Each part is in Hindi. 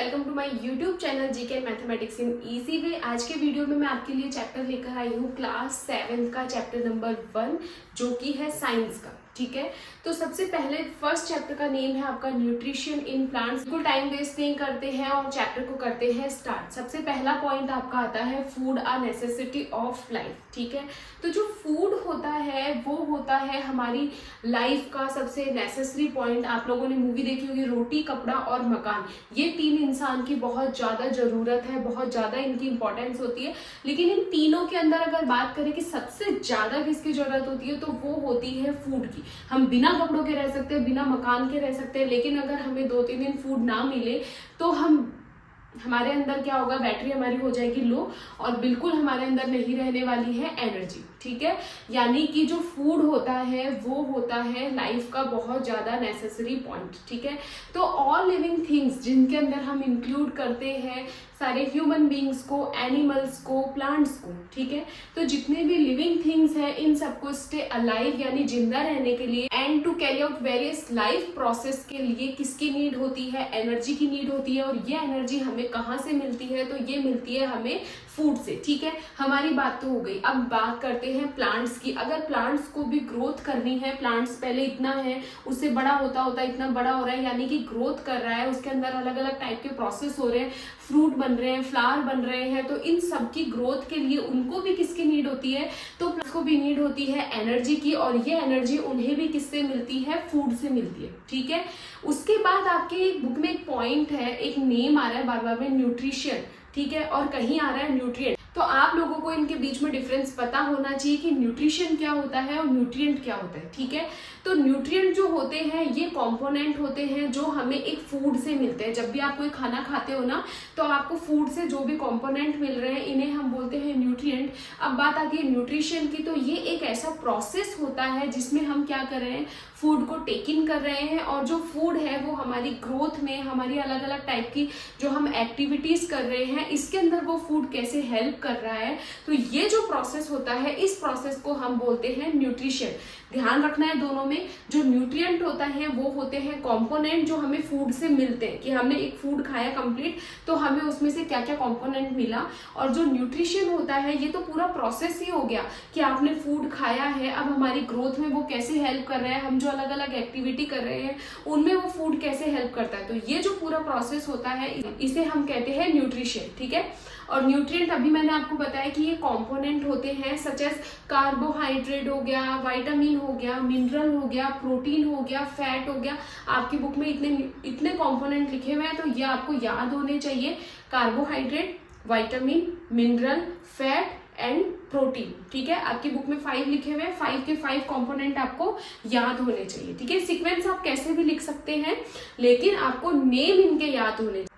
Welcome to my YouTube channel GK mathematics in easy way. आज के वीडियो में मैं आपके लिए चैप्टर लेकर आई हूँ क्लास 7 का चैप्टर नंबर 1 जो कि है साइंस का। ठीक है, तो सबसे पहले फर्स्ट चैप्टर का नेम है आपका न्यूट्रिशन इन प्लांट्स। बिल्कुल टाइम वेस्ट नहीं करते हैं और चैप्टर को करते हैं स्टार्ट। सबसे पहला पॉइंट आपका आता है food a necessity of life. ठीक है, तो जो फूड होता है वो होता है हमारी लाइफ का सबसे नेसेसरी पॉइंट। आप लोगों ने मूवी देखी होगी रोटी, कपड़ा और मकान, ये तीन इंसान की बहुत ज्यादा जरूरत है, बहुत ज्यादा इनकी इंपॉर्टेंस होती है। लेकिन इन तीनों के अंदर अगर बात करें कि सबसे ज्यादा किसकी जरूरत होती है तो वो होती है फूड की। हम बिना कपड़ों के रह सकते हैं, बिना मकान के रह सकते हैं, लेकिन अगर हमें 2-3 दिन फूड ना मिले तो हमारे अंदर क्या होगा, बैटरी हमारी हो जाएगी लो और बिल्कुल हमारे अंदर नहीं रहने वाली है एनर्जी। ठीक है, यानी कि जो फूड होता है वो होता है लाइफ का बहुत ज्यादा नेसेसरी पॉइंट। ठीक है, तो ऑल लिविंग थिंग्स जिनके अंदर हम इंक्लूड करते हैं सारे ह्यूमन बींग्स को, एनिमल्स को, प्लांट्स को। ठीक है, तो जितने भी लिविंग थिंग्स हैं इन सबको स्टे अलाइव यानी जिंदा रहने के लिए and to carry out various life process के लिए किसकी नीड होती है, एनर्जी की नीड होती है। और ये एनर्जी हमें कहाँ से मिलती है, तो ये मिलती है हमें फूड से। ठीक है, हमारी बात तो हो गई। अब बात करते हैं प्लांट्स की। अगर प्लांट्स को भी ग्रोथ करनी है, प्लांट्स पहले इतना है उससे बड़ा होता होता इतना बड़ा हो रहा है, यानी कि ग्रोथ कर रहा है, उसके अंदर अलग अलग टाइप के प्रोसेस हो रहे हैं, फ्रूट बन रहे हैं, फ्लावर बन रहे हैं, तो इन सब की ग्रोथ के लिए उनको भी किसकी नीड होती है, तो प्लांट्स को भी नीड होती है एनर्जी की। और ये एनर्जी उन्हें भी किससे मिलती है, फूड से मिलती है। ठीक है, उसके बाद आपके बुक में एक पॉइंट है, एक नेम आ रहा है बार बार में, न्यूट्रिशन। ठीक है, और कहीं आ रहा है न्यूट्रिएंट। तो आप लोगों को इनके बीच में डिफरेंस पता होना चाहिए कि न्यूट्रिशन क्या होता है और न्यूट्रिएंट क्या होता है। ठीक है, तो न्यूट्रिएंट जो होते हैं ये कंपोनेंट होते हैं जो हमें एक फूड से मिलते हैं। जब भी आप कोई खाना खाते हो ना तो आपको फूड से जो भी कंपोनेंट मिल रहे हैं इन्हें हम बोलते हैं न्यूट्रिएंट। अब बात आती है न्यूट्रिशन की, तो ये एक ऐसा प्रोसेस होता है जिसमें हम क्या कर रहे हैं, फूड को टेक इन कर रहे हैं। और जो फूड है वो हमारी ग्रोथ में, हमारी अलग अलग टाइप की जो हम एक्टिविटीज कर रहे हैं इसके अंदर वो फूड कैसे हेल्प कर रहा है, तो ये जो प्रोसेस होता है इस प्रोसेस को हम बोलते हैं न्यूट्रिशन। ध्यान रखना है दोनों में, जो न्यूट्रिएंट होता है वो होते हैं कंपोनेंट जो हमें फूड से मिलते हैं, कि हमने एक फूड खाया कंप्लीट तो हमें उसमें से क्या क्या कंपोनेंट मिला। और जो न्यूट्रिशन होता है ये तो पूरा प्रोसेस ही हो गया कि आपने फूड खाया है, अब हमारी ग्रोथ में वो कैसे हेल्प कर रहा है, हम जो अलग अलग एक्टिविटी कर रहे हैं उनमें वो फूड कैसे हेल्प करता है। तो ये जो पूरा प्रोसेस होता है इसे हम कहते हैं न्यूट्रिशन। ठीक है, और न्यूट्रिएंट अभी मैंने आपको बताया कि ये कंपोनेंट होते हैं सच एज कार्बोहाइड्रेट हो गया, विटामिन हो गया, मिनरल हो गया, प्रोटीन हो गया, फैट हो गया। आपकी बुक में इतने कंपोनेंट लिखे हुए हैं तो ये आपको याद होने चाहिए, carbohydrate, vitamin, mineral, fat and protein. ठीक है, आपकी बुक में 5 लिखे हुए हैं, 5 के 5 कंपोनेंट आपको याद होने चाहिए। ठीक है, सीक्वेंस आप कैसे भी लिख सकते हैं लेकिन आपको नेम इनके याद होने चाहिए।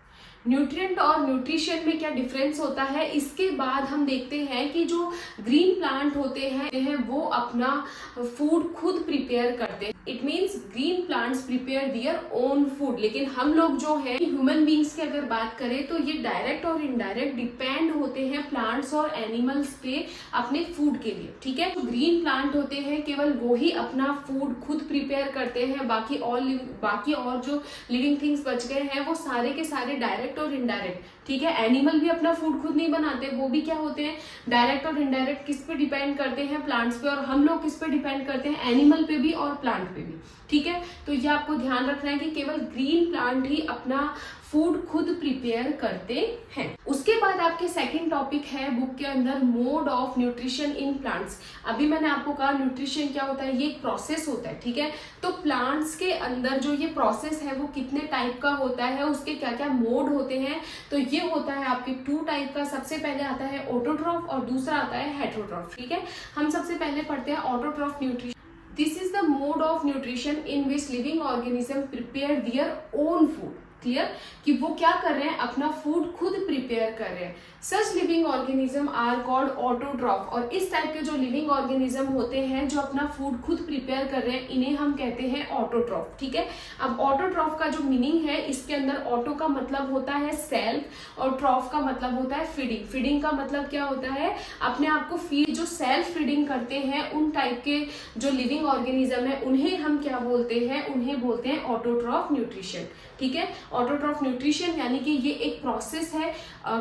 न्यूट्रिएंट और न्यूट्रिशन में क्या डिफरेंस होता है, इसके बाद हम देखते हैं कि जो ग्रीन प्लांट होते हैं वो अपना फूड खुद प्रिपेयर करते हैं। It means green plants prepare their own food. लेकिन हम लोग जो है ह्यूमन बींग्स की अगर बात करें तो ये डायरेक्ट और इनडायरेक्ट डिपेंड होते हैं प्लांट्स और एनिमल्स पे अपने फूड के लिए। ठीक है, तो ग्रीन प्लांट होते हैं केवल वो ही अपना फूड खुद प्रिपेयर करते हैं, बाकी और जो लिविंग थिंग्स बच गए हैं वो सारे के सारे डायरेक्ट और इनडायरेक्ट। ठीक है, एनिमल भी अपना फूड खुद नहीं बनाते, वो भी क्या होते हैं, डायरेक्ट और इनडायरेक्ट किस पे डिपेंड करते हैं, प्लांट्स पे। और हम लोग किस पे डिपेंड करते हैं, एनिमल पे भी और प्लांट पे भी। ठीक है, तो ये आपको ध्यान रखना है कि केवल ग्रीन प्लांट ही अपना फूड खुद प्रिपेयर करते हैं। उसके बाद आपके सेकंड टॉपिक है बुक के अंदर mode of nutrition in plants. अभी मैंने आपको कहा न्यूट्रिशन क्या होता है, ये एक प्रोसेस होता है। ठीक है, तो प्लांट्स के अंदर जो ये प्रोसेस है वो कितने टाइप का होता है, उसके क्या क्या मोड होते हैं, तो ये होता है आपके 2 टाइप का। सबसे पहले आता है ऑटोट्रॉफ और दूसरा आता है हेटेरोट्रॉफ। ठीक है, हम सबसे पहले पढ़ते हैं autotroph nutrition. This is the mode of nutrition in which living organism prepare their own food. Clear, कि वो क्या कर रहे हैं, अपना फूड खुद प्रिपेयर कर रहे हैं। Such living organism are called autotroph. और इस टाइप के जो लिविंग ऑर्गेनिज्म होते हैं जो अपना फूड खुद प्रिपेयर कर रहे हैं इन्हें हम कहते हैं ऑटोट्रॉफ। ठीक है, अब ऑटोट्रॉफ का जो मीनिंग है, इसके अंदर ऑटो का मतलब होता है सेल्फ और ट्रॉफ का मतलब होता है फीडिंग। फीडिंग का मतलब क्या होता है, अपने आप को फीड। जो सेल्फ फीडिंग करते हैं उन टाइप के जो लिविंग ऑर्गेनिज्म है उन्हें हम क्या बोलते हैं, उन्हें बोलते हैं ऑटोट्रॉफ न्यूट्रिशन। ठीक है, ऑटोट्रॉफ न्यूट्रिशन, यानी कि ये एक प्रोसेस है।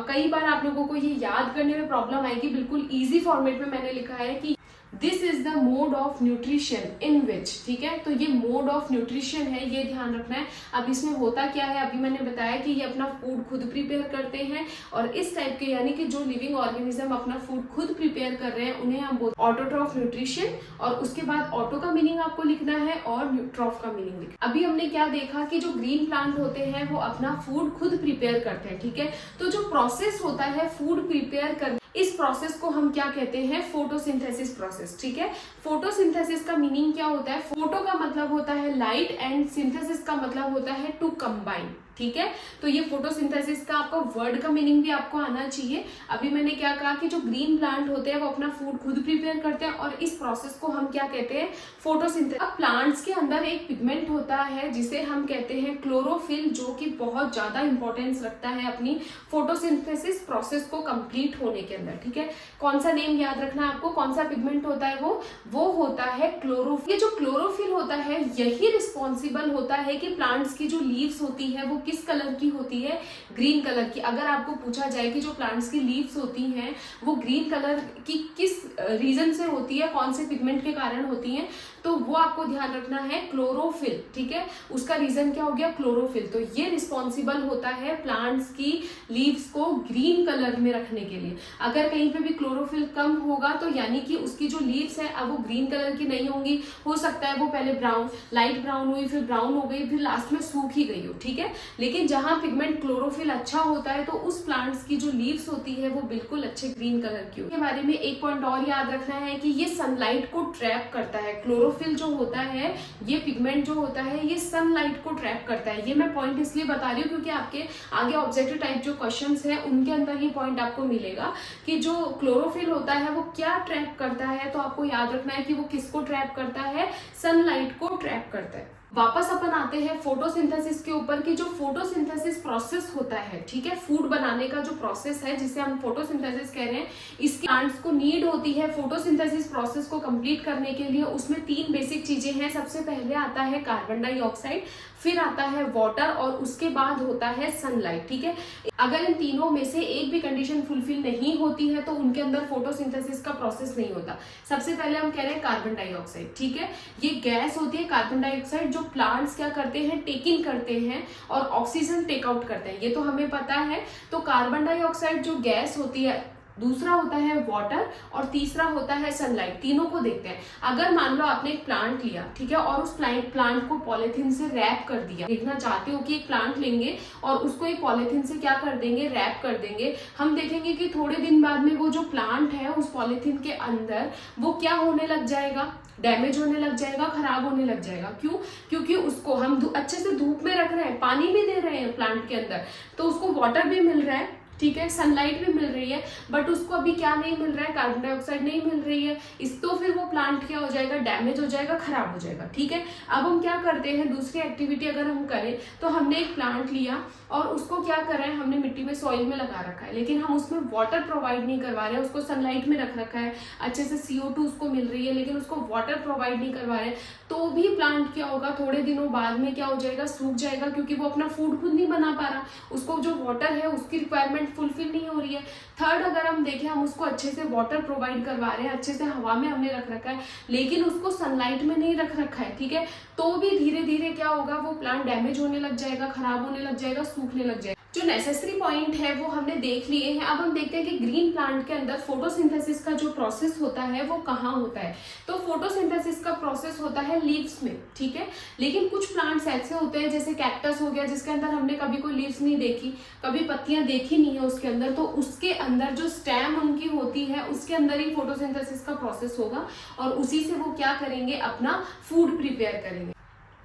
कई बार आप लोगों को ये याद करने में प्रॉब्लम आएगी, बिल्कुल ईजी फॉर्मेट में मैंने लिखा है कि this is the mode of nutrition in which, ठीक है। तो ये मोड ऑफ न्यूट्रिशन है, ये ध्यान रखना है। अब इसमें होता क्या है, अभी मैंने बताया कि ये अपना फूड खुद प्रिपेयर करते हैं, और इस टाइप के यानी कि जो लिविंग ऑर्गेनिज्म अपना फूड खुद प्रिपेयर कर रहे हैं उन्हें हम बोलते हैं ऑटोट्रॉफ न्यूट्रिशन। और उसके बाद ऑटो का मीनिंग आपको लिखना है और ट्रॉफ का मीनिंग लिखना। अभी हमने क्या देखा कि जो ग्रीन प्लांट होते हैं वो अपना फूड खुद प्रिपेयर करते हैं, ठीक है। तो जो प्रोसेस होता है फूड प्रिपेयर करने, इस प्रोसेस को हम क्या कहते हैं, फोटोसिंथेसिस प्रोसेस, ठीक है। फोटोसिंथेसिस का मीनिंग क्या होता है, फोटो का मतलब होता है लाइट एंड सिंथेसिस का मतलब होता है टू कंबाइन, ठीक है। तो ये फोटोसिंथेसिस का आपका वर्ड का मीनिंग भी आपको आना चाहिए। अभी मैंने क्या कहा कि जो ग्रीन प्लांट होते हैं वो अपना फूड खुद प्रिपेयर करते हैं, और इस प्रोसेस को हम क्या कहते हैं, फोटोसिंथेसिस। अब प्लांट्स के अंदर एक पिगमेंट होता है जिसे हम कहते हैं क्लोरोफिल, जो कि बहुत ज्यादा इंपॉर्टेंस रखता है अपनी फोटोसिंथेसिस प्रोसेस को कंप्लीट होने के अंदर, ठीक है। कौन सा नेम याद रखना है आपको, कौन सा पिगमेंट होता है वो होता है क्लोरोफिल। ये जो क्लोरोफिल होता है यही रिस्पॉन्सिबल होता है कि प्लांट्स की जो लीव्स होती है वो किस कलर की होती है, ग्रीन कलर की। अगर आपको पूछा जाए कि जो प्लांट्स की लीव्स होती हैं वो ग्रीन कलर की किस रीजन से होती है, कौन से पिगमेंट के कारण होती हैं, तो वो आपको ध्यान रखना है क्लोरोफिल, ठीक है। उसका रीजन क्या हो गया, क्लोरोफिल। तो ये रिस्पॉन्सिबल होता है प्लांट्स की लीव्स को ग्रीन कलर में रखने के लिए। अगर कहीं पे भी क्लोरोफिल कम होगा तो यानी कि उसकी जो लीव्स है अब वो ग्रीन कलर की नहीं होंगी, हो सकता है वो पहले ब्राउन, लाइट ब्राउन हुई, फिर ब्राउन हो गई, फिर लास्ट में सूख ही गई हो, ठीक है। लेकिन जहां पिगमेंट क्लोरोफिल अच्छा होता है तो उस प्लांट्स की जो लीव्स होती है वो बिल्कुल अच्छे ग्रीन कलर की होती है। बारे में एक पॉइंट और याद रखना है कि ये सनलाइट को ट्रैप करता है। क्लोरोफिल जो होता है, ये पिगमेंट जो होता है, ये सनलाइट को ट्रैप करता है। ये मैं पॉइंट इसलिए बता रही हूँ क्योंकि आपके आगे ऑब्जेक्टिव टाइप जो क्वेश्चंस है उनके अंदर ये पॉइंट आपको मिलेगा कि जो क्लोरोफिल होता है वो क्या ट्रैप करता है। तो आपको याद रखना है कि वो किसको ट्रैप करता है, सनलाइट को ट्रैप करता है। वापस अपन आते हैं फोटोसिंथेसिस के ऊपर कि जो फोटोसिंथेसिस प्रोसेस होता है, ठीक है, फूड बनाने का जो प्रोसेस है जिसे हम फोटोसिंथेसिस कह रहे हैं, इसके प्लांट्स को नीड होती है फोटोसिंथेसिस प्रोसेस को कंप्लीट करने के लिए। उसमें 3 बेसिक चीजें हैं। सबसे पहले आता है कार्बन डाइऑक्साइड, फिर आता है वाटर, और उसके बाद होता है सनलाइट, ठीक है। अगर इन तीनों में से एक भी कंडीशन फुलफिल नहीं होती है तो उनके अंदर फोटोसिंथेसिस का प्रोसेस नहीं होता। सबसे पहले हम कह रहे हैं कार्बन डाइऑक्साइड, ठीक है। ये गैस होती है कार्बन डाइऑक्साइड जो प्लांट्स क्या करते हैं, टेक इन करते हैं और ऑक्सीजन टेक आउट करते हैं, ये तो हमें पता है। तो कार्बन डाइऑक्साइड जो गैस होती है, दूसरा होता है वाटर, और तीसरा होता है सनलाइट। तीनों को देखते हैं। अगर मान लो आपने एक प्लांट लिया, ठीक है, और उस प्लांट को पॉलीथीन से रैप कर दिया। देखना चाहते हो कि एक प्लांट लेंगे और उसको एक पॉलीथीन से क्या कर देंगे, रैप कर देंगे। हम देखेंगे कि थोड़े दिन बाद में वो जो प्लांट है उस पॉलीथीन के अंदर वो क्या होने लग जाएगा, डैमेज होने लग जाएगा, खराब होने लग जाएगा। क्यों? क्योंकि उसको हम अच्छे से धूप में रख रहे हैं, पानी भी दे रहे हैं प्लांट के अंदर, तो उसको वाटर भी मिल रहा है, ठीक है, सनलाइट भी मिल रही है, बट उसको अभी क्या नहीं मिल रहा है, कार्बन डाइऑक्साइड नहीं मिल रही है। इस तो फिर वो प्लांट क्या हो जाएगा, डैमेज हो जाएगा, खराब हो जाएगा, ठीक है। अब हम क्या करते हैं, दूसरी एक्टिविटी अगर हम करें तो हमने एक प्लांट लिया और उसको क्या कर रहे हैं, हमने मिट्टी में, सॉइल में लगा रखा है, लेकिन हम उसमें वाटर प्रोवाइड नहीं करवा रहे हैं, उसको सनलाइट में रख रखा है, अच्छे से CO2 उसको मिल रही है, लेकिन उसको वाटर प्रोवाइड नहीं करवा रहे, तो भी प्लांट क्या होगा, थोड़े दिनों बाद में क्या हो जाएगा, सूख जाएगा, क्योंकि वो अपना फूड खुद नहीं बना पा रहा, उसको जो वाटर है उसकी रिक्वायरमेंट फुलफिल नहीं हो रही है। थर्ड, अगर हम देखें, हम उसको अच्छे से वाटर प्रोवाइड करवा रहे हैं, अच्छे से हवा में हमने रख रखा है, लेकिन उसको सनलाइट में नहीं रख रखा है, ठीक है, तो भी धीरे धीरे क्या होगा, वो प्लांट डैमेज होने लग जाएगा, खराब होने लग जाएगा, सूखने लग जाएगा। जो नेसेसरी पॉइंट है वो हमने देख लिए हैं। अब हम देखते हैं कि ग्रीन प्लांट के अंदर फोटोसिंथेसिस का जो प्रोसेस होता है वो कहाँ होता है। तो फोटोसिंथेसिस का प्रोसेस होता है लीव्स में, ठीक है, लेकिन कुछ प्लांट्स ऐसे होते हैं जैसे कैक्टस हो गया, जिसके अंदर हमने कभी कोई लीव्स नहीं देखी, कभी पत्तियां देखी नहीं है उसके अंदर, तो उसके अंदर जो स्टेम उनकी होती है उसके अंदर ही फोटोसिंथेसिस का प्रोसेस होगा और उसी से वो क्या करेंगे, अपना फूड प्रिपेयर करेंगे।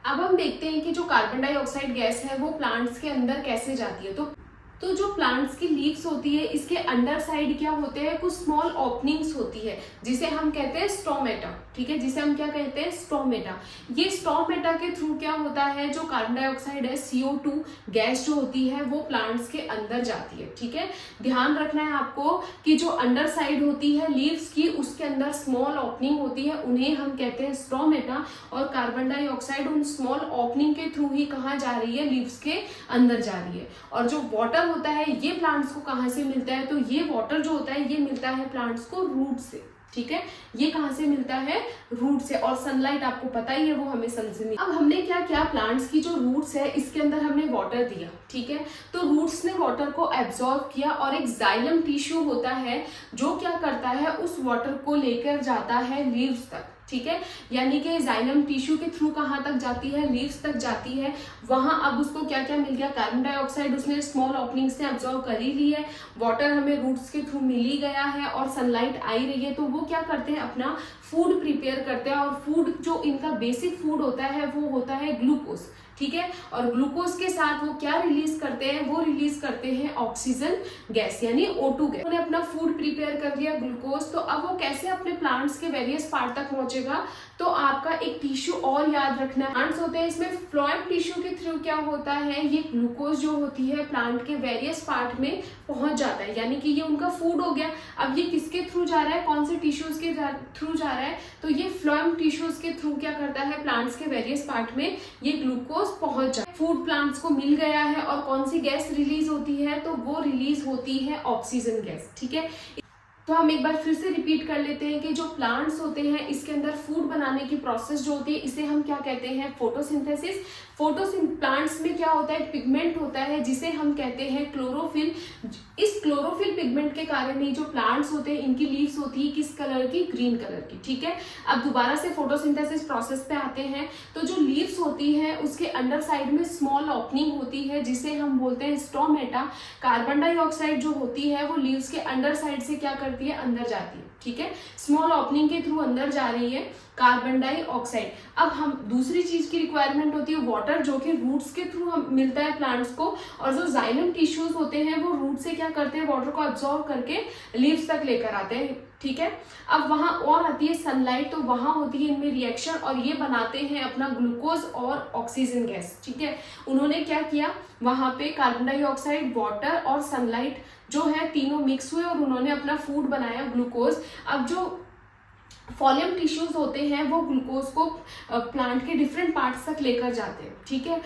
अब हम देखते हैं कि जो कार्बन डाइऑक्साइड गैस है वो प्लांट्स के अंदर कैसे जाती है। तो तो जो प्लांट्स की लीव्स होती है इसके अंडर साइड क्या होते हैं, कुछ स्मॉल ओपनिंग्स होती है जिसे हम कहते हैं स्टोमेटा, ठीक है, जिसे हम क्या कहते हैं, स्टोमेटा। ये स्टोमेटा के थ्रू क्या होता है, जो कार्बन डाइऑक्साइड है, CO2 गैस जो होती है वो प्लांट्स के अंदर जाती है, ठीक है। ध्यान रखना है आपको कि जो अंडर साइड होती है लीव्स की उसके अंदर स्मॉल ओपनिंग होती है, उन्हें हम कहते हैं स्टोमेटा, और कार्बन डाइऑक्साइड उन स्मॉल ओपनिंग के थ्रू ही कहाँ जा रही है, लीव्स के अंदर जा रही है। और जो वाटर होता है ये प्लांट्स को कहाँ से मिलता है, तो ये वाटर जो होता है ये मिलता है प्लांट्स को रूट से, ठीक है। ये कहाँ से मिलता है, रूट से। और सनलाइट आपको पता ही है वो हमें सन से मिलती है। अब हमने क्या किया, प्लांट्स की जो रूट्स है इसके अंदर हमने वाटर दिया, ठीक है। तो रूट्स ने वाटर को एब्जॉर्ब किया और एक जाइलम टिश्यू होता है जो क्या करता है, उस वाटर को लेकर जाता है लीव्स तक, ठीक है। यानी कि जाइलम टिश्यू के थ्रू कहाँ तक जाती है, लीव्स तक जाती है। वहां अब उसको क्या क्या मिल गया, कार्बन डाइऑक्साइड उसने स्मॉल ओपनिंग से एब्जॉर्ब कर ही ली है, वाटर हमें रूट्स के थ्रू मिल ही गया है और सनलाइट आ ही रही है। तो वो क्या करते हैं, अपना फूड प्रिपेयर करते हैं। और फूड जो इनका बेसिक फूड होता है वो होता है ग्लूकोज, ठीक है। और ग्लूकोज के साथ वो क्या रिलीज करते हैं, वो रिलीज करते हैं ऑक्सीजन गैस यानी O2 गैस। उन्होंने अपना फूड प्रिपेयर कर लिया ग्लूकोज, तो अब वो कैसे अपने प्लांट्स के वेरियस पार्ट तक पहुंचेगा, तो आपका एक टिश्यू और याद रखना है, प्लांट्स होते हैं इसमें फ्लोएम टिश्यू के थ्रू क्या होता है, ये ग्लूकोज जो होती है प्लांट के वेरियस पार्ट में पहुंच जाता है, यानी कि ये उनका फूड हो गया। अब ये किसके थ्रू जा रहा है, कौन से टिश्यूज के थ्रू जा रहा है, तो ये फ्लोएम टिश्यूज के थ्रू क्या करता है, प्लांट्स के वेरियस पार्ट में ये ग्लूकोज पहुंच जाए। फूड प्लांट्स को मिल गया है और कौन सी गैस रिलीज होती है, तो वो रिलीज होती है ऑक्सीजन गैस, ठीक है। तो हम एक बार फिर से रिपीट कर लेते हैं कि जो प्लांट्स होते हैं इसके अंदर फूड बनाने की प्रोसेस जो होती है इसे हम क्या कहते हैं, फोटोसिंथेसिस। प्लांट्स में क्या होता है, पिगमेंट होता है जिसे हम कहते हैं क्लोरोफिल। इस क्लोरोफिल पिगमेंट के कारण ही जो प्लांट्स होते हैं इनकी लीव्स होती है किस कलर की, ग्रीन कलर की, ठीक है। अब दोबारा से फोटोसिंथेसिस प्रोसेस पे आते हैं। तो जो लीव्स होती है उसके अंडर साइड में स्मॉल ओपनिंग होती है जिसे हम बोलते हैं स्टोमेटा। कार्बन डाइऑक्साइड जो होती है वो लीव्स के अंडर साइड से क्या करती है, अंदर जाती है, ठीक है। स्मॉल ओपनिंग के थ्रू अंदर जा रही है कार्बन डाइऑक्साइड। अब हम दूसरी चीज की रिक्वायरमेंट होती है वाटर, जो कि रूट्स के थ्रू हम मिलता है प्लांट्स को। और जो जाइलम टिश्यूज होते हैं वो रूट से क्या करते हैं, वाटर को अब्सॉर्ब करके लीव्स तक लेकर आते हैं, ठीक है। अब वहां और आती है सनलाइट, तो वहां होती है इनमें रिएक्शन और ये बनाते हैं अपना ग्लूकोज और ऑक्सीजन गैस, ठीक है। उन्होंने क्या किया, वहां पे कार्बन डाइऑक्साइड, वाटर और सनलाइट जो है तीनों मिक्स हुए और उन्होंने अपना फूड बनाया ग्लूकोज। अब जो फॉलियम टिश्यूज होते हैं वो ग्लूकोज को प्लांट के डिफरेंट पार्ट्स तक लेकर जाते हैं, ठीक है,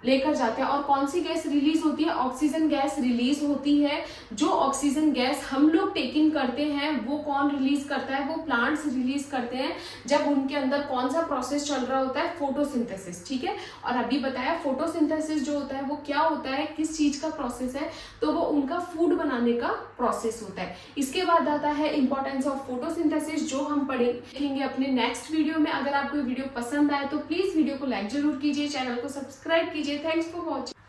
लेकर जाते हैं। और कौन सी गैस रिलीज होती है, ऑक्सीजन गैस रिलीज होती है। जो ऑक्सीजन गैस हम लोग टेक इन करते हैं वो कौन रिलीज करता है, वो प्लांट्स रिलीज करते हैं जब उनके अंदर कौन सा प्रोसेस चल रहा होता है, फोटोसिंथेसिस, ठीक है। और अभी बताया फोटोसिंथेसिस जो होता है वो क्या होता है, किस चीज का प्रोसेस है, तो वो उनका फूड बनाने का प्रोसेस होता है। इसके बाद आता है इंपॉर्टेंस ऑफ फोटोसिंथेसिस, जो हम पढ़ेंगे अपने नेक्स्ट वीडियो में। अगर आपको वीडियो पसंद आए तो प्लीज वीडियो को लाइक जरूर कीजिए, चैनल को सब्सक्राइब कीजिए। Thanks for watching.